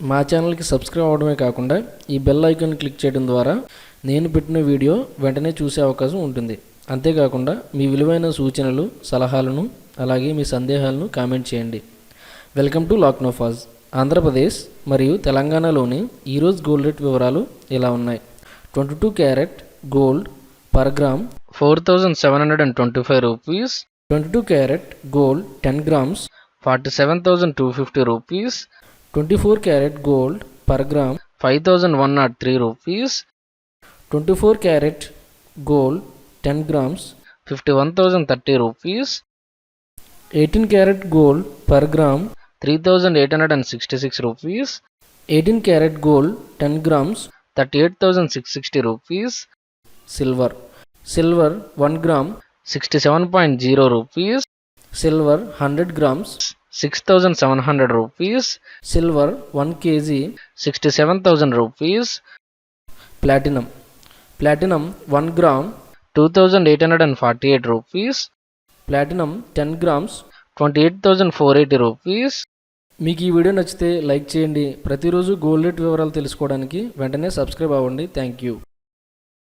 మా ఛానల్కి సబ్స్క్రైబ్ అవ్వడమే కాకుండా ఈ బెల్ ఐకాన్ క్లిక్ చేయడం ద్వారా నేను పెట్టిన వీడియో వెంటనే చూసే అవకాశం ఉంటుంది. అంతేకాకుండా మీ విలువైన సూచనలు, సలహాలను అలాగే మీ సందేహాలను కామెంట్ చేయండి. Welcome to లాక్నోఫాజ్. ఆంధ్రప్రదేశ్ మరియు తెలంగాణలోని ఈరోజు గోల్డ్ రేట్ వివరాలు ఇలా ఉన్నాయి. 22 carat gold per gram 4,725 rupees. 22 carat gold 10 grams 47,250 rupees. 24 carat gold per gram 5,103 rupees. 24 carat gold 10 grams 51,030 rupees. 18 carat gold per gram 3,866 rupees. 18 carat gold 10 grams 38,660 rupees. Silver 1 gram 67.0 rupees. Silver 100 grams 6,700 rupees. Silver 1 kg 67,000 rupees. Platinum 1 gram 2,848 rupees. Platinum 10 grams 28,480 rupees. మీకు ఈ video నచ్చితే like చేయండి. ప్రతిరోజు gold rate వివరాలు తెలుసుకోవడానికి వెంటనే subscribe అవ్వండి. Thank you.